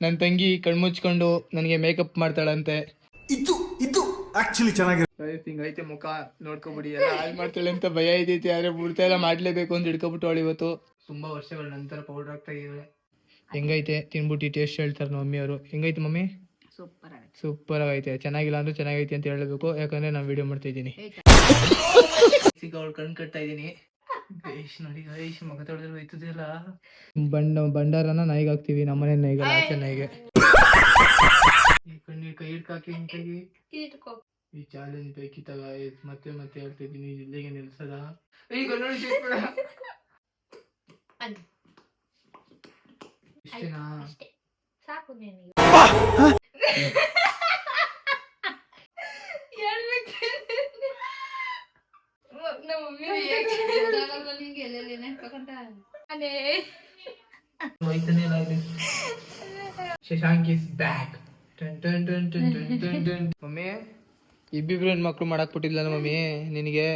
ನನ್ನ ತಂಗಿ ಕಣ್ಮುಚ್ಕೊಂಡು ನನಗೆ ಮೇಕಪ್ ಮಾಡ್ತಾಳಂತೆ. ಇದು ಇದು ಆಕ್ಚುಲಿ ಚೆನ್ನಾಗಿ ಹಿಂಗೈತೆ ಮುಖ ನೋಡ್ಕೊಬಿಡಿ, ಎಲ್ಲ ಹಾಳು ಮಾಡ್ತಾಳೆ ಅಂತ ಭಯ ಇದೈತೆ. ಆದ್ರೆ ಬಿಡ್ತಾ ಎಲ್ಲ ಮಾಡ್ಲೇಬೇಕು ಅಂತ ಹಿಡ್ಕೊಬಿಟ್ಟವಳು ಇವತ್ತು. ತುಂಬಾ ವರ್ಷಗಳ ನಂತರ ಪೌಡರ್ ಆಗ್ತಾ ಇದ್ದಾಳೆ. ಹೆಂಗೈತೆ ತಿನ್ಬಿಟ್ಟು ಟೇಸ್ಟ್ ಹೇಳ್ತಾರೆ ನಮ್ಮ ಮಮ್ಮಿ ಅವರು. ಹೆಂಗೈತೆ ಮಮ್ಮಿ? ಸೂಪರ್ ಆಗೈತೆ. ಚೆನ್ನಾಗಿಲ್ಲ ಅಂದ್ರೆ ಚೆನ್ನಾಗೈತೆ ಅಂತ ಹೇಳಬೇಕು, ಯಾಕಂದ್ರೆ ನಾನು ವಿಡಿಯೋ ಮಾಡ್ತಾ ಇದ್ದೀನಿ. ಈಗ ಅವಳು ಕಣ್ ಕಟ್ತಾ ಇದ್ದೀನಿ. ಗೈಸ್ ನೋಡಿ ಗೈಸ್, ಮಗ ತೊಳೆದ್ರೆ ಹೋಯ್ತದಿಲ್ಲ. ಭಂಡಾರನ ನಾಯಿಗೆ ಹಾಕ್ತಿವಿ, ನಮ್ಮನೆ ನಾಯಿಗೆ, ಆಚೆ ನಾಯಿಗೆ. ಕಣ್ಣೀರ್ ಕೈ ಹಿಡ್ಕಾಕಿ ನಿಂತಾಗಿ ಈ ಚಾಲೆಂಜ್ ಬೇಕಿತ್ತಾಗ ಮತ್ತೆ ಮತ್ತೆ ಹೇಳ್ತಿದ್ದೀನಿ, ಇಲ್ಲಿಗೆ ನಿಲ್ಸದ. ಈಗ ನೋಡಿ ಇಷ್ಟೇನಾ? ಸಾಕು ನಿನಗೆ. Shashank is back. ಮಮ್ಮಿ ಇಬ್ಬಿಬ್ರು ಹೆಣ್ಮಕ್ಳು ಮಾಡಕ್ ಬಿಟ್ಟಿಲ್ಲ ಮಮ್ಮಿ ನಿನಗೆ.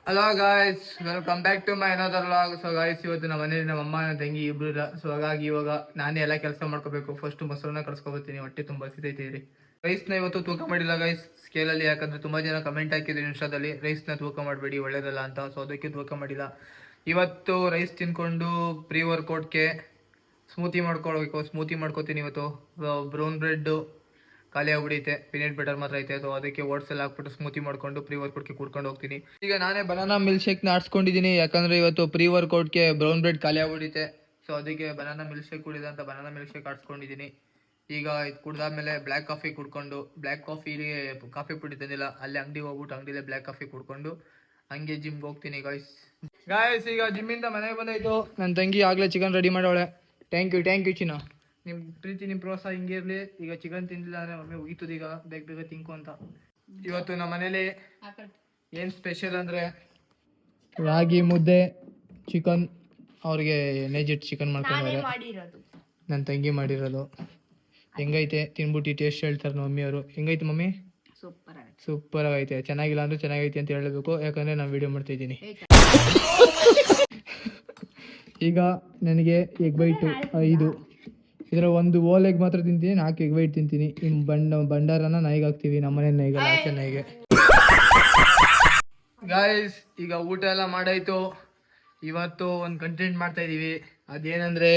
Hello guys, welcome back to my another vlog. So guys, ಇವತ್ತು ನಮ್ಮ ಮನೇಲಿ ನಮ್ಮ ಅಮ್ಮ ನನ್ನ ತಂಗಿ ಇಬ್ರು ಇಲ್ಲ. ಸೊ ಹಾಗಾಗಿ ಇವಾಗ ನಾನೇ ಎಲ್ಲ ಕೆಲಸ ಮಾಡ್ಕೋಬೇಕು. ಫಸ್ಟ್ ಮೊಸರನ್ನ ಕಳ್ಸ್ಕೊಬತ್ತೀನಿ, ಹೊಟ್ಟೆ ತುಂಬ ಹಸಿತೈತೆ ರೀ. ರೈಸ್ನ ಇವತ್ತು ತೂಕ ಮಾಡಿಲ್ಲ ಗೈಸ್ ಸ್ಕೇಲಲ್ಲಿ, ಯಾಕಂದ್ರೆ ತುಂಬ ಜನ ಕಮೆಂಟ್ ಹಾಕಿದ್ರು ಇನ್ಸ್ಟಾದಲ್ಲಿ ರೈಸ್ನ ತೂಕ ಮಾಡಬೇಡಿ ಒಳ್ಳೇದಲ್ಲ ಅಂತ. ಸೊ ಅದಕ್ಕೆ ತೂಕ ಮಾಡಿಲ್ಲ. ಇವತ್ತು ರೈಸ್ ತಿನ್ಕೊಂಡು ಪ್ರೀ ವರ್ಕೌಟ್ಗೆ ಸ್ಮೂತಿ ಮಾಡ್ಕೊಳ್ಬೇಕು. ಸ್ಮೂತಿ ಮಾಡ್ಕೋತೀನಿ ಇವತ್ತು. ಬ್ರೌನ್ ಬ್ರೆಡ್ ಖಾಲಿ ಆಗ್ಬಿಡೈತೆ, ಪೀನಟ್ ಬಟರ್ ಮಾತ್ರ ಐತೆ. ಸೊ ಅದಕ್ಕೆ ಓಟ್ಸ್ ಎಲ್ಲ ಹಾಕ್ಬಿಟ್ಟು ಸ್ಮೂತಿ ಮಾಡ್ಕೊಂಡು ಪ್ರೀ ವರ್ಕೌಟ್ಗೆ ಕುಡ್ಕೊಂಡು ಹೋಗ್ತೀನಿ. ಈಗ ನಾನೇ ಬನಾನಾ ಮಿಲ್ಕ್ ಶೇಕ್ನ ಆಡ್ಸ್ಕೊಂಡಿದ್ದೀನಿ, ಯಾಕಂದ್ರೆ ಇವತ್ತು ಪ್ರೀ ವರ್ಕೌಟ್ಗೆ ಬ್ರೌನ್ ಬ್ರೆಡ್ ಖಾಲಿ ಆಗ್ಬಿಡೈತೆ. ಸೊ ಅದಕ್ಕೆ ಬನಾನಾ ಮಿಲ್ಕ್ ಶೇಕ್ ಕುಡಿದ ಅಂತ ಬನಾನಾ ಮಿಲ್ಕ್ ಶೇಕ್ ಆಡ್ಸ್ಕೊಂಡಿದ್ದೀನಿ. ಈಗ ಇದು ಕುಡ್ದಾದ್ಮೇಲೆ ಬ್ಲ್ಯಾಕ್ ಕಾಫಿ ಕುಡ್ಕೊಂಡು, ಬ್ಲ್ಯಾಕ್ ಕಾಫಿಲಿ ಕಾಫಿ ಪುಡಿ ತಂದಿಲ್ಲ, ಅಲ್ಲಿ ಅಂಗಡಿ ಹೋಗ್ಬಿಟ್ಟು ಅಂಗಡಿಲೇ ಬ್ಲ್ಯಾಕ್ ಕಾಫಿ ಕುಡ್ಕೊಂಡು ಹಂಗೆ ಜಿಮ್ಗೆ ಹೋಗ್ತೀನಿ ಗಾಯ್ಸ್. ಈಗ ಜಿಮ್ಮಿಂದ ಮನೆಗೆ ಬಂದಾಯ್ತು. ನನ್ನ ತಂಗಿ ಆಗಲೇ ಚಿಕನ್ ರೆಡಿ ಮಾಡೋಳೆ. ಥ್ಯಾಂಕ್ ಯು ಚಿನ್ನ. ನಿಮ್ಮ ಪ್ರೀತಿ ನಿಮ್ಮ ಪ್ರೋತ್ಸಾಹ ಹಿಂಗೆ ಇರಲಿ. ಈಗ ಚಿಕನ್ ತಿಂದಿಲ್ಲ ಅಂದರೆ ಮಮ್ಮಿ ಹೋಗಿತ್ತದ, ಈಗ ಬೇಗ ತಿನ್ಕೊ ಅಂತ. ಇವತ್ತು ನಮ್ಮ ಮನೇಲಿ ಏನು ಸ್ಪೆಷಲ್ ಅಂದರೆ ರಾಗಿ ಮುದ್ದೆ, ಚಿಕನ್. ಅವ್ರಿಗೆ ನೇಜಿಟ್ ಚಿಕನ್ ಮಾಡ್ಕೊಂಡಿದ್ದಾರೆ, ನನ್ನ ತಂಗಿ ಮಾಡಿರೋದು. ಹೆಂಗೈತೆ ತಿನ್ಬಿಟ್ಟು ಟೇಸ್ಟ್ ಹೇಳ್ತಾರೆ ನಮ್ಮ ಮಮ್ಮಿ ಅವರು. ಹೆಂಗೈತೆ ಮಮ್ಮಿ? ಸೂಪರ್ ಆಗೈತೆ. ಚೆನ್ನಾಗಿಲ್ಲ ಅಂದ್ರೆ ಚೆನ್ನಾಗೈತೆ ಅಂತ ಹೇಳಬೇಕು, ಯಾಕಂದ್ರೆ ನಾನು ವಿಡಿಯೋ ಮಾಡ್ತಾ ಇದ್ದೀನಿ. ಈಗ ನನಗೆ ಎಗ್ ವೈಟು 5, ಇದರ ಒಂದು ಹೋಲ್ ಎಗ್ ಮಾತ್ರ ತಿಂತೀನಿ, 4 ಎಗ್ ವೈಟ್ ತಿಂತೀನಿ. ಭಂಡಾರನ ನಾಯಿಗೆ ಹಾಕ್ತೀವಿ, ನಮ್ಮನೆ ನಾಯಿಗೆ, ಆಚೆ ನಾಯಿಗೆ. ಗಾಯ್ಸ್, ಈಗ ಊಟ ಎಲ್ಲ ಮಾಡಾಯ್ತು. ಇವತ್ತು ಒಂದು ಕಂಟೆಂಟ್ ಮಾಡ್ತಾ ಇದೀವಿ. ಅದೇನಂದ್ರೆ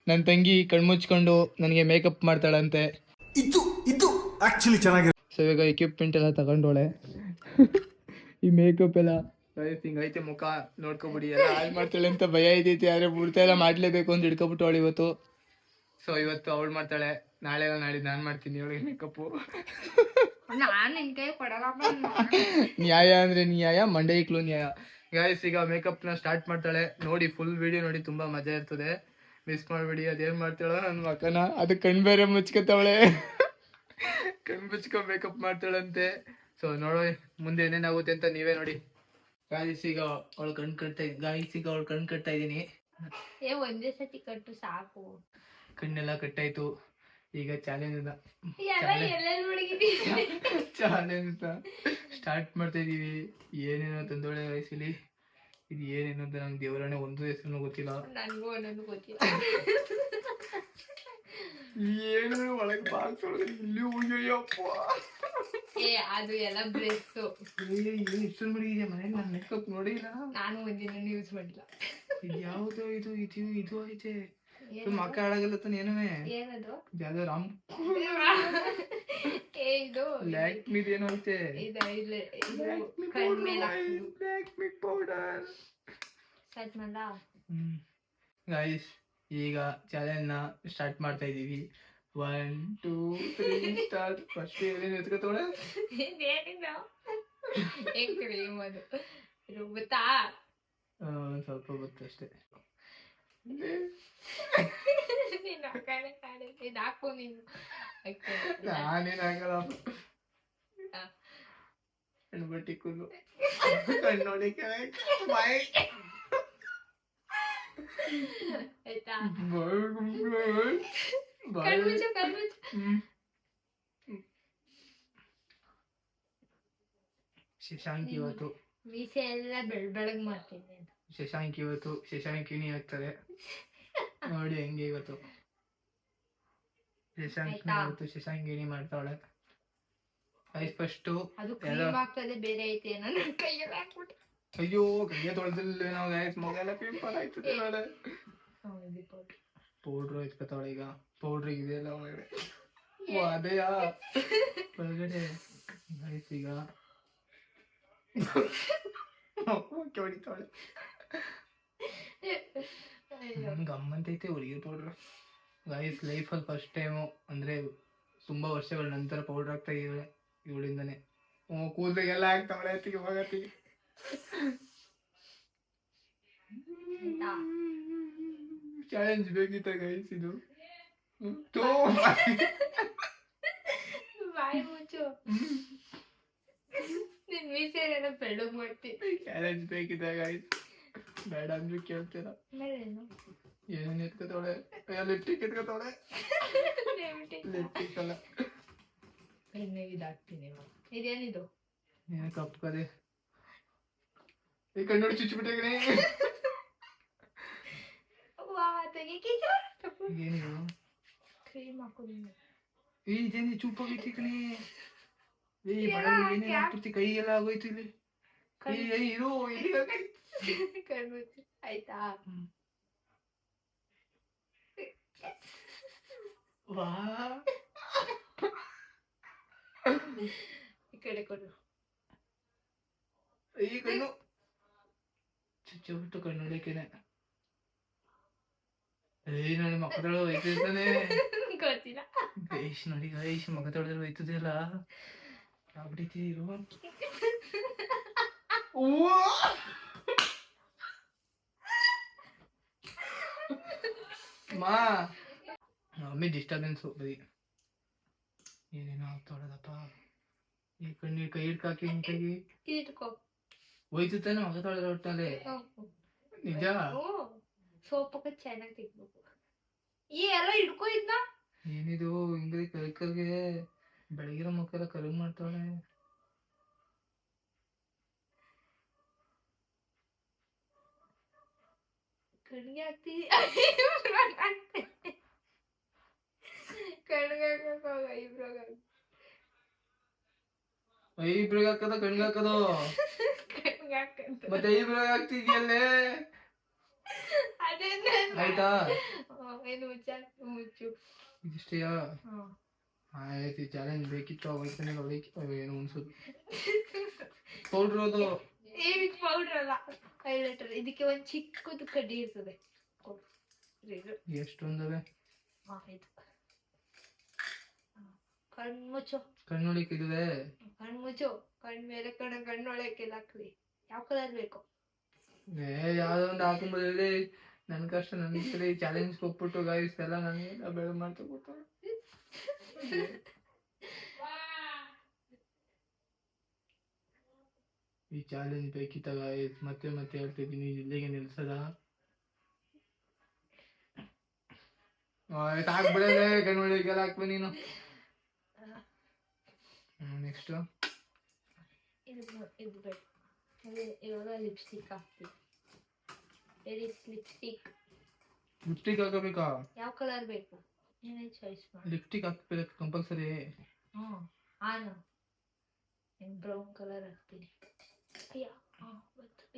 ನನ್ನ ತಂಗಿ ಕಣ್ಮುಚ್ಕೊಂಡು ನನಗೆ ಮೇಕಪ್ ಮಾಡ್ತಾಳಂತೆ. ಇದು ಇದು ಆಕ್ಚುಲಿ ಚೆನ್ನಾಗಿ. ಸೊ ಇವಾಗ ಎಕ್ವಿಪ್ಮೆಂಟ್ ಎಲ್ಲ ತಗೊಂಡೋಳೆ. ಈ ಮೇಕಪ್ ಎಲ್ಲ ಹಿಂಗೈತೆ ಮುಖ ನೋಡ್ಕೊಬಿಡಿ, ಎಲ್ಲ ಹಾಳು ಮಾಡ್ತಾಳೆ ಅಂತ ಭಯ ಇದೈತೆ. ಆದ್ರೆ ಬಿಡ್ತಾ ಎಲ್ಲ ಮಾಡ್ಲೇಬೇಕು ಅಂತ ಹಿಡ್ಕೊಬಿಟ್ಟವಳು ಇವತ್ತು. ಸೊ ಇವತ್ತು ಅವಳು ಮಾಡ್ತಾಳೆ, ನಾಳೆ ನಾಡಿದ್ದು ನಾನು ಮಾಡ್ತೀನಿ ಅವಳಿಗೆ ಮೇಕಪ್ಪು. ನ್ಯಾಯ ಅಂದ್ರೆ ನ್ಯಾಯ, ಮಂಡೈಕ್ಲು ನ್ಯಾಯ. ಗಾಯ್ಸ್, ಈಗ ಮೇಕಪ್ನ ಸ್ಟಾರ್ಟ್ ಮಾಡ್ತಾಳೆ. ನೋಡಿ, ಫುಲ್ ವಿಡಿಯೋ ನೋಡಿ, ತುಂಬಾ ಮಜಾ ಇರ್ತದೆ, ಮಿಸ್ ಮಾಡಬೇಡಿ. ಅದೇನು ಮಾಡ್ತಾಳೋ ನನ್ನ ಮಕ್ಕನ, ಅದು ಕಣ್ ಬೇರೆ ಮುಚ್ಕೊತಾವಳೆ. ಕಣ್ ಮುಚ್ಕೊ ಮೇಕಪ್ ಮಾಡ್ತಾಳಂತೆ. ಸೊ ನೋಡೋ ಮುಂದೆ ಏನೇನಾಗುತ್ತೆ ಅಂತ ನೀವೇ ನೋಡಿ. ಗಾಯ್ಸ್, ಈಗ ಅವಳು ಕಣ್ ಕಟ್ತಾ ಇದ್ದೀನಿ. ಒಂದೇ ಸತಿ ಕಟ್ಟು ಸಾಕು. ಕಣ್ಣೆಲ್ಲ ಕಟ್ಟಾಯ್ತು. ಈಗ ಚಾಲೆಂಜ್ ಸ್ಟಾರ್ಟ್ ಮಾಡ್ತಾ ಇದೀವಿ. ಏನೇನೋ ತಂದೊಳ್ಳೆ ವಯಸ್ಸಲ್ಲಿ ಇದು ಏನೇನು ಅಂತ ನಂಗೆ ದೇವರನ್ನೇ ಒಂದು ಹೆಸರು ಗೊತ್ತಿಲ್ಲ. ಏನು ಒಳಗೆ ಬಾಕ್ಸ್ ಒಳಗೆ ಇಲ್ಲಿ ಹೋಗ್ಯಪ್ಪ. ಅದು ಎಲ್ಲ ಬ್ರೆಸ್ ಏನು ಇಷ್ಟೊಂದು ಮಾಡಿದೀಯ ಮನೇಲಿ? ನಾನು ಮೇಕಪ್ ನೋಡಿಲ್ಲ, ನಾನು ಒಂದಿನ ಯೂಸ್ ಮಾಡಿಲ್ಲ. ಇದು ಯಾವುದು? ಇದು ಐತೆ ಮಕ್ಕ ಹಾಳಾಗಲ್ಲ ತಾನೆ? ಏನುವೆ ಏನದು? ಯಾವ್ದೋ ರಾಮ್ ಇದು ಲ್ಯಾಕ್ಮಿದ್ ಏನೋ ಐತೆ, ಪೌಡರ್. ಗೈಸ್, ಈಗ ಚಾಲೆಂಜ್ ನ ಸ್ಟಾರ್ಟ್ ಮಾಡ್ತಾ ಇದೀವಿ. 1 2 3 ಸ್ಟಾರ್ಟ್. ಫಸ್ಟ್ ಏನೇನು ಎತ್ಕೋತಾಳೆ? ಸ್ವಲ್ಪ ಗೊತ್ತು ಅಷ್ಟೇ. ನಾನೇನಾಗಲ್ಲ. ಹೆಣ್ಬಟ್ಟಿ ಕೂದಲು, ಕಣ್ಣೋಡಿ ಶಶಾಂಕ್ ಇವತ್ತು ಮೀಸೆ ಎಲ್ಲ ಬೆಳಗ್ ಮಾಡ್ತೀನಿ ಅಂತ. ಶಶಾಂಕ್ ಇವತ್ತು ಶಶಾಂಕಿನಿ ಆಗ್ತಾರೆ ನೋಡಿ ಹೆಂಗೆ ಇವತ್ತು ಶಶಾಂಕಿನಿ ಆಯ್ತಾ? ಇವತ್ತು ಶಶಾಂಕಿನಿ ಮಾಡ್ತಾವಳೆ ಗೈಸ್ ಫಸ್ಟು ಅದು ಕ್ರೀಮ್ ಆಗ್ತದೆ ಬೇರೆ ಐತೆ ನನ್ನ ಕೈಯಲ್ಲಿ ಹಾಕ್ಬಿಟ್ಟು. ಅಯ್ಯೋ ಕೈಯ ತೊಳೆದಿಲ್ಲ ನಾವು ಗೈಸ್ ಮಗ ಎಲ್ಲ ಪಿಂಪಲ್ ಆಯ್ತದೆ ನಾಳೆ ಪೌಡ್ರು ಎತ್ಕೊತಾವಳೆ ಈಗ ಪೌಡ್ರ್ ಇದೆಯಲ್ಲ ಒಳಗಡೆ ಓ ಅದೇಯಾ ಒಳಗಡೆ ಗೈಸ್ ಈಗ ಹೊಡಿತಾವಳೆ ಗಮ್ಮಂತೈತೆ ಹುಡುಗಿರ್ ಪೌಡ್ರ್ ಗೈಸ್ ಲೈಫಲ್ಲಿ ಫಸ್ಟ್ ಟೈಮು ಅಂದ್ರೆ ತುಂಬಾ ವರ್ಷಗಳ ನಂತರ ಪೌಡರ್ ಹಾಕ್ತಾ ಇದ್ದಾಳೆ ಇವಳಿಂದಾನೆ. ಕೂದಲಿಗೆಲ್ಲ ಹಾಕ್ತಾವಳೆ ಅತ್ತಿಗೆ ಹೋಗತ್ತಿಗೆ ಚಾಲೆಂಜ್ ಬೇಕಿತ್ತ ಗೈಸ್ ಇದು ಬಾಯಿ ಮುಚ್ಚು. ನಿನ್ ಮೀಸೆ ಬೆಳಗ್ ಮಾಡ್ತೀನಿ. ಚಾಲೆಂಜ್ ಬೇಕಿತ್ತ ಗೈಸ್ ಬೇಡ ಅಂದ್ರೆ ಕೇಳ್ತೀರ ಆಮೇಲೇನು ಏನೇನು ಎತ್ಕೋತಾವಳೆ ಲಿಪ್ಟಿಕ್ ಎತ್ಕೋತಾವಳೆ ಲಿಪ್ಟಿಕ್ ಅಲ್ಲ ಎಣ್ಣೆ ಇದಾಗ್ತೀನಿ. ಇದೇನಿದು ಏನ ಕಪ್ ಕದೆ ಈ ಕಣ್ಣು ಚುಚ್ಚಿಬಿಟ್ಟೆ ವಾ ತೆಗಿಕಿದ ಏನಿದು ಕ್ರೀಮ್ ಹಾಕೋದು. ಇದೇನಿ ಚುಪ್ಪಾಗೈತಿ ಕಣೆ ಏನೇನು ಆಗ್ಬಿಡ್ತಿ ಕೈ ಎಲ್ಲ ಆಗೋಯ್ತು ಇಲ್ಲಿ ಇರು ಕಣ್ಮುಚ್ಚು ಆಯ್ತಾ. ವಾ ಈ ಕಡೆ ಕೊಡು. ಈ ಕಣ್ಣು ಚುಚ್ಚಿಬಿಟ್ಟು ಕಣ್ಣು ಹೊಡಿಕೆನೆ ನನ್ನ ಮಕ್ಕಳು ಹೋಯ್ತಿರ್ತಾನೆ ಗೊತ್ತಿಲ್ಲ. ಗೈಶ್ ನೋಡಿ ಗೈಶ್ ಮಗ ತೊಳೆದ್ರೆ ಹೋಯ್ತದಲ್ಲ ಯಾವ ರೀತಿ ಇರು ಮಾ ಮಮ್ಮಿ ಡಿಸ್ಟರ್ಬೆನ್ಸು ಬರೀ ಏನೇನೋ ಆಗ್ತಾಳದಪ್ಪ ಈ ಕಣ್ಣೀರು ಕೈ ಹಿಡ್ಕಾಕಿ ಹಿಂಗಾಗಿ ಇಟ್ಕೋ. ಹೋಯ್ತಾನೆ ಮಗ ತೊಳೆದ್ರೆ ಒಟ್ಟಲ್ಲಿ ನಿಜ ಸೋಪಕ್ಕೆ ಚೆನ್ನಾಗಿ ತೆಗ್ಬೇಕು. ಈ ಎಲ್ಲ ಹಿಡ್ಕೋ ಇದ್ನ. ಏನಿದು ಹಿಂಗ್ರಿ ಕರ್ಗೆ ಬೆಳಗಿರೋ ಮಕ್ಕೆಲ್ಲ ಕರ್ಗ್ ಮಾಡ್ತಾಳೆ. ಕಣ್ಣಿಗೆ ಹಾಕ್ತೀನಿ. ಕಣ್ಣಿಗೆ ಹಾಕೋಗ ಇಬ್ರಾಗ ಐಬ್ರಿಗೆ ಹಾಕದ ಕಣ್ಣಿಗೆ ಹಾಕದು ಕಣ್ಣಿಗೆ ಹಾಕಂತ. ಮತ್ತೆ ಐಬ್ರಿಗೆ ಹಾಕ್ತಿದ್ಯಲ್ಲೇ ಅದೇ ಆಯ್ತಾ ಏನು ಮುಚ್ಚು ಇದಿಷ್ಟೇಯಾ ಆಯ್ತು ಚಾಲೆಂಜ್ ಬೇಕಿತ್ತು ಅವೈತನಿಗೆ ಏನು ಅನ್ಸುದು ಪೌಡ್ರ್ ಅದು ಇದಕ್ಕೆ ಪೌಡರ್ ಅಲ್ಲ ಹೈಲೈಟರ್. ಇದಕ್ಕೆ ಒಂದ್ ಚಿಕ್ಕದು ಕಡ್ಡಿ ಇರ್ತದೆ. ಎಷ್ಟೊಂದವೆ ಇದು ಕಣ್ಮುಚ್ಚು ಕಣ್ಣೊಳಿಕ್ ಇದುವೆ ಕಣ್ಮುಚ್ಚು. ಕಣ್ ಮೇಲೆ ಕಣ್ಣೊಳಕ್ಕೆಲ್ಲ ಹಾಕ್ಲಿ. ಯಾವ ಕಲರ್ ಬೇಕು? ಯಾವ್ದೋ ಒಂದು ಹಾಕೊಂಬೋದು ಹೇಳಿ ನನ್ ಕಷ್ಟ ನನ್ ಕಡೆ ಚಾಲೆಂಜ್ ಕೊಟ್ಬಿಟ್ಟು ಗಾಯ್ಸ್ ಎಲ್ಲ ನನಗೆ ಬೆಳೆ ಮಾಡ್ತಾ ಕೊಡ್ತಾರೆ. ಈ ಚಾಲೆಂಜ್ ಬೇಕಿತ್ತ ಗಾಯ್ಸ್ ಮತ್ತೆ ಮತ್ತೆ ಹೇಳ್ತಿದ್ದೀನಿ ಇಲ್ಲಿಗೆ ನಿಲ್ಸದ ಹಾಕ್ಬಿಡದೆ ಕಣ್ಮಳಿಗೆಲ್ಲ ಹಾಕ್ಬ ನೀನು. ನೆಕ್ಸ್ಟ್ ಇದು ಬೇಕು. ಇವಾಗ ಲಿಪ್ಸ್ಟಿಕ್ ಹಾಕ್ತೀವಿ. ಲಿಪ್ಸ್ಟಿಕ್ ಲಿಪ್ಸ್ಟಿಕ್ ಹಾಕಬೇಕಾ? ಯಾವ ಕಲರ್ ಬೇಕು ನೀನೇ ಚಾಯ್ಸ್ ಮಾಡಿ. ಲಿಪ್ಸ್ಟಿಕ್ ಹಾಕ್ಬೇಕು ಕಂಪಲ್ಸರಿ. ಆನು ಬ್ರೌನ್ ಕಲರ್ ಹಾಕ್ತೀನಿ. ಅಯ್ಯ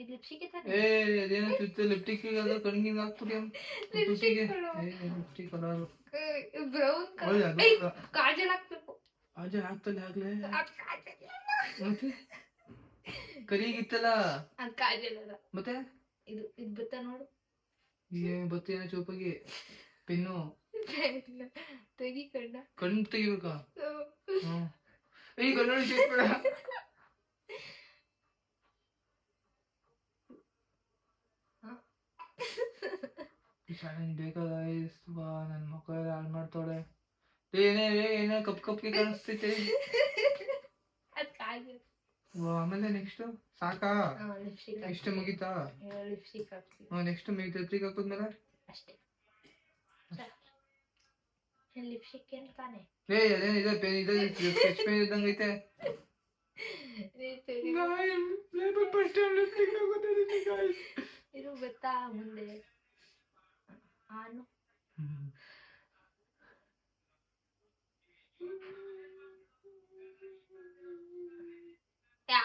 ಇದು ಲಿಪ್ಸ್ಟಿಕ್ ಏ ಅದೇನೋ ಚುಚ್ಚ ಲಿಪ್ಸ್ಟಿಕ್ ಕಣ್ಣಿಗೆ ಹಾಕ್ಬಿಡಿ lipstick colour brown colour. Kajal ಹಾಕ್ಬೇಕು. ಕಾಜಲ್ ಹಾಕ್ತಲ್ಲ ಆಗ್ಲೇ ಮತ್ತೆ ಕರಿಗಿತ್ತಲ್ಲ ಅದು ಕಾಜಲ್ ಅಲ್ಲ ಮತ್ತೆ ಇದು ಇದು ಬತ್ತ ನೋಡು. ಏನ್ ಬತ್ತೇನೋ ಚೂಪಾಗಿ ಪೆನ್ನು ತೆಗಿ ಕಣ್ಣು ತೆಗಿಬೇಕಾ? ಈ ಕಣ್ಣು ಸಿಕ್ಬೇಡ. ಚಾಲೆಂಜ್ ಬೇಕಾ ಗೈಸ್? ಬಾ ನನ್ನ ಮಕ್ಕ ಹಾಳು ಮಾಡ್ತಾಳೆ. ಏನೇ ಕಪ್ ಕಪ್ಗೆ ಕಾಣಿಸ್ತೈತೆ. ಆಮೇಲೆ ನೆಕ್ಸ್ಟ್ ಸಾಕಾ? ಇಷ್ಟು ಮುಗಿತಾ? ಲಿಪ್ಸ್ಟಿಕ್ ಹಾಕ್ತೀನಿ ನೆಕ್ಸ್ಟ್ ಲಿಪ್ಸ್ಟಿಕ್ ಹಾಕಿದ್ಮೇಲೆ ಅಷ್ಟೇ. ಲಿಪ್ಸ್ಟಿಕ್ ಏನ್ ತಾನೆ? ಅದೇನಿದೆ ಪೆನ್ ಇದೆ ಸ್ಕೆಚ್ ಪೆನ್ ಇದ್ದಂಗೆ ಐತೆ. ಇದು ಗೊತ್ತಾ ಮುಂದೆ ಆನು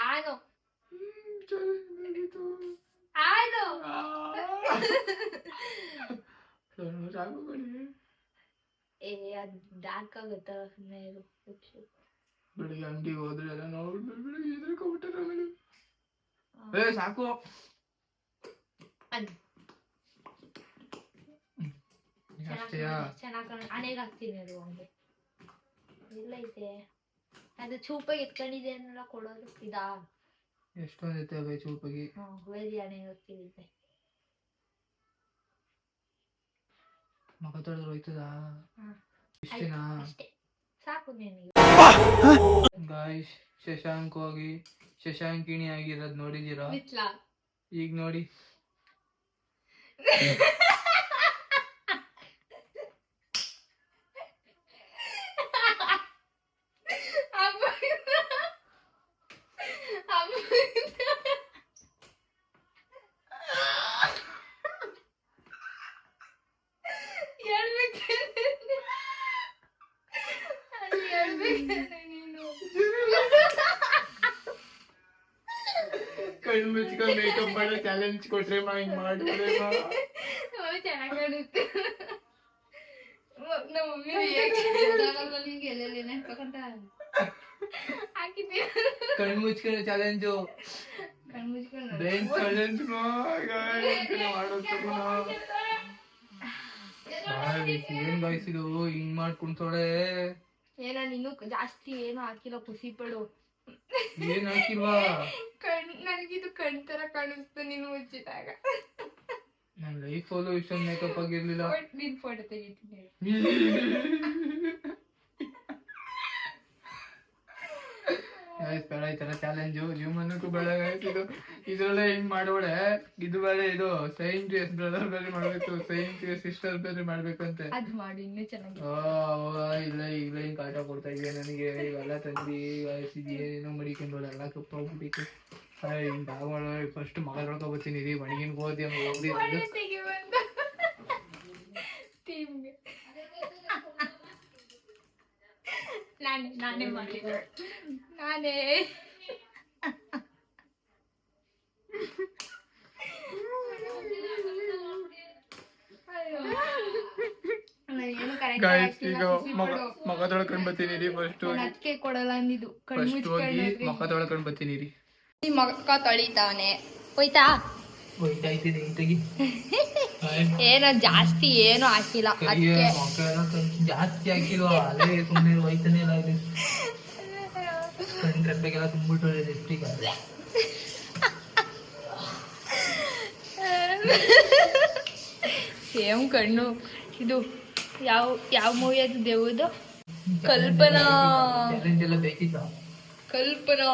ಆನು ಆನು ಏ ಅದ್ ಡಾರ್ಕ್ ಆಗುತ್ತಲ್ಲ ಸುಮ್ಮನೆ ಇದು ಬೆಳಿಗ್ಗೆ ಅಂಗಡಿಗೆ ಹೋದ್ರೆ ಎಲ್ಲ ನೋಡ್ಬಿಟ್ಟು ಬೆಳಿಗ್ಗೆ ಎದ್ರಕೊಂಡ್ಬಿಟ್ಟಾರೆ ಆಮೇಲೆ ಸಾಕು ಚೆನ್ನಾಗಿ ಹಣೆಗೆ ಹಾಕ್ತೀನಿ ಅದು ಹಂಗೆ ಇಲ್ಲ ಐತೆ ಅದು ಚೂಪಾಗಿ ಎತ್ಕೊಂಡಿದೆ ಅನ್ನೆಲ್ಲ ಕೊಡೋದು ಇದಾ ಎಷ್ಟೊಂದೈತೆ ಬೈ ಚೂಪಾಗಿ ವೇದಿ ಹಣೆಗೆ ಹಾಕ್ತಿದ್ದೆ ಮಗ ತೊಳೆದ್ರೆ ಹೋಯ್ತದ ಇಷ್ಟೇನಾ ಅಷ್ಟೇ ಸಾಕು ನಿನಗೆ ಗಾಯ್ಸ್ ಶಶಾಂಕ್ ಹೋಗಿ ಶಶಾಂಕಿಣಿ ಆಗಿರೋದ್ ನೋಡಿದೀರಾ ಬಿತ್ಲಾ ಈಗ ನೋಡಿ ಕಣ್ಣು ಮುಚ್ಕೊಂಡು ಮೇಕಪ್ ಮಾಡೋ ಚಾಲೆಂಜ್ ಕೊಟ್ರೆ ಹಿಂಗ್ ಮಾಡಿದ್ರೆ ಚೆನ್ನಾಗಿ ಕಾಣುತ್ತೆ ನಮ್ಮ ಮಮ್ಮಿ ನಿಮ್ಗೆ ಎಲ್ಲೆಲ್ಲಿ ನೆನ್ಪಕಂತ ಹಾಕಿದ್ದೀವಿ ಕಣ್ಣು ಮುಚ್ಕೊಂಡು ಚಾಲೆಂಜು ಕಣ್ಣು ಮುಚ್ಕೊಂಡು ಬ್ರೈನ್ ಚಾಲೆಂಜ್ ಏನ್ ಗಾಯ್ಸಿದು ಹಿಂಗ್ ಮಾಡಿ ಕುಣ್ಸೋಳೆ ಏನೋ ನೀನು ಜಾಸ್ತಿ ಏನು ಹಾಕಿಲ್ಲ ಖುಷಿ ಪಡು ಏನ್ ಹಾಕಿಲ್ವಾ ನನಗಿದು ಕಣ್ ತರ ಕಾಣಿಸ್ತು ನೀನು ಮುಚ್ಚಿದಾಗ ನನ್ ಲೈಫಲ್ಲೂ ಇಷ್ಟೊಂದು ಮೇಕಪ್ ಆಗಿರ್ಲಿಲ್ಲ ನಿನ್ ಫೋಟೋ ತೆಗಿತೀನಿ ಬೇಡ ಈ ತರ ಚಾಲೆಂಜು ಜೀವನಕ್ಕೂ ಬೇಡ ಇದು ಇದ್ರಲ್ಲೇ ಹಿಂಗ್ ಮಾಡೋಳೆ ಇದು ಬೇರೆ ಇದು ಸೈನ್ ಟು ಎಸ್ ಬ್ರದರ್ ಬೇರೆ ಮಾಡ್ಬೇಕು ಸೈನ್ ಟು ಎಸ್ ಸಿಸ್ಟರ್ ಬೇರೆ ಮಾಡ್ಬೇಕಂತೆ ಅದ್ ಮಾಡಿ ಇನ್ನೂ ಚೆನ್ನಾಗಿ ಇಲ್ಲ ಈಗ ಹಿಂಗ್ ಕಾಟ ಕೊಡ್ತಾ ಇದೆಯಾ ನನಗೆ ಇವೆಲ್ಲ ತಂದಿ ಏನೇನೋ ಮಡಿಕೊಂಡೋಳೆ ಎಲ್ಲ ಕಪ್ಪೋಗ್ಬಿಟ್ಟಿತ್ತು ಹಿಂಗ್ ಆಗೋಳ ಫಸ್ಟ್ ಮಗ ನೋಡ್ಕೊಬತ್ತೀನಿ ರೀ ಮಣಿಗಿನ್ ಹೋದಿ ಹೋಗ್ಲಿ ನಾನೇ ಮಾಡಿದ್ದೆ ನಾನೇ ಮಗ ತೊಳ್ಕೊಂಡ್ ಬರ್ತೀನಿ ರೀ ಫಸ್ಟ್ ಅದಕ್ಕೆ ಕೊಡಲ್ಲ ಅಂದಿದ್ದು ಫಸ್ಟ್ ಹೋಗಿ ಮಗ ತೊಳ್ಕೊಂಡ್ ಬರ್ತೀನಿ ರೀ ಮಕ್ಕ ತೊಳಿತಾವನೆ ಹೋಯ್ತಾ ಹೋಯ್ತಾಯ್ತೀನಿ ತೆಗಿ ಏನೋ ಜಾಸ್ತಿ ಏನು ಹಾಕಿಲ್ಲ ಜಾಸ್ತಿ ಹಾಕಿಲ್ವಾ ಅದೇ ಸುಮ್ಮನೆ ಹೋಯ್ತಾನೆ ಇಲ್ಲ ಇಲ್ಲಿ ಕಣ್ಣು ರೆಪ್ಪೆಗೆಲ್ಲ ತುಂಬಿಟ್ಟು ಲಿಪ್ಸ್ಟಿಕ್ ಸೇಮ್ ಕಣ್ಣು ಇದು ಯಾವ ಯಾವ ಮೂವಿ ಅದು ದೇವ್ದು ಕಲ್ಪನಾ ಚಾಲೆಂಜ್ ಎಲ್ಲ ಬೇಕಿತ್ತ ಕಲ್ಪನಾ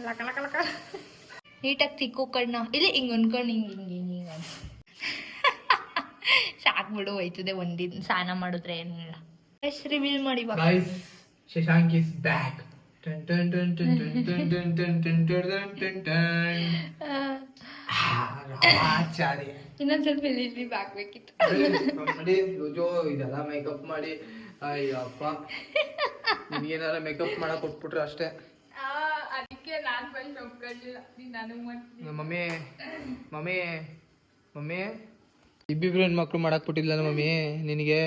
ಲಕ ಲಕ ಲಕ ನೀಟಾಗಿ ತಿಕ್ಕು ಕಣ್ಣ ಇಲ್ಲಿ ಹಿಂಗ್ ಅನ್ಕೊಂಡು ಹಿಂಗ್ ಹಿಂಗ್ ಹಿಂಗ್ ಹಿಂಗ ಸಾಕ್ಬಿಡು ಹೋಯ್ತದೆ ಒಂದಿನ ಸ್ನಾನ ಮಾಡಿದ್ರೆ ಏನಿಲ್ಲ ಎಷ್ಟು ರಿವೀಲ್ ಮಾಡಿ ಗೈಸ್ ಶಶಾಂಕ್ ಇಸ್ ಬ್ಯಾಕ್ ಟನ್ ಟನ್ ಟನ್ ಟನ್ ಟನ್ ಟನ್ ಟನ್ ಟನ್ ಟನ್ ಟನ್ ಟನ್ ಆಚಾರ್ಯ ಇನ್ನೊಂದ್ ಸ್ವಲ್ಪ ಇಲ್ಲಿ ಹಾಕ್ಬೇಕಿತ್ತು ಮಾಡಿ ರೋಜೋ ಇದೆಲ್ಲ ಮೇಕಪ್ ಮಾಡಿ ಅಯ್ಯಪ್ಪ ನಿನ್ಗೇನಾರ ಮೇಕಪ್ ಮಾಡಕ್ ಕೊಟ್ಬಿಟ್ರೆ ಅಷ್ಟೇ ಅದಕ್ಕೆ ನಾನು ಬಂದು ಒಪ್ಕೊಳ್ಳಿಲ್ಲ ನನಗೆ ಮಾಡ್ತೀನಿ ಮಮ್ಮಿ ಮಮ್ಮಿ ಮಮ್ಮಿ ಇಬ್ಬಿಬ್ರು ಹೆಣ್ಮಕ್ಳು ಮಾಡಕ್ ಬಿಟ್ಟಿಲ್ಲ ಮಮ್ಮಿ ನಿನಗೆ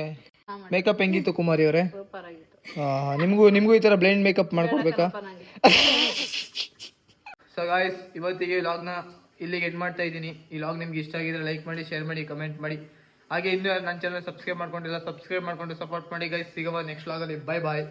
ಮೇಕಪ್ ಹೆಂಗಿತ್ತು ಕುಮಾರಿ ಅವರೇ ನಿಮ್ಗೂ ಈ ತರ ಬ್ಲೈಂಡ್ ಮೇಕಪ್ ಮಾಡ್ಕೊಡ್ಬೇಕಾ ಸೊ ಗಾಯ್ಸ್ ಇವತ್ತಿಗೆ ವ್ಲಾಗ್ನ ಇಲ್ಲಿಗೆ ಎಂಡ್ ಮಾಡ್ತಾ ಇದ್ದೀನಿ ಈ ವ್ಲಾಗ್ ನಿಮ್ಗೆ ಇಷ್ಟ ಆಗಿದ್ರೆ ಲೈಕ್ ಮಾಡಿ ಶೇರ್ ಮಾಡಿ ಕಮೆಂಟ್ ಮಾಡಿ ಹಾಗೆ ಇನ್ನೂ ನನ್ನ ಚಾನಲ್ ಸಬ್ಸ್ಕ್ರೈಬ್ ಮಾಡ್ಕೊಂಡಿಲ್ಲ ಸಬ್ಸ್ಕ್ರೈಬ್ ಮಾಡ್ಕೊಂಡು ಸಪೋರ್ಟ್ ಮಾಡಿ ಗೈಸ್ ಸಿಗವ ನೆಕ್ಸ್ಟ್ ವ್ಲಾಗಲ್ಲಿ ಬೈ ಬಾಯ್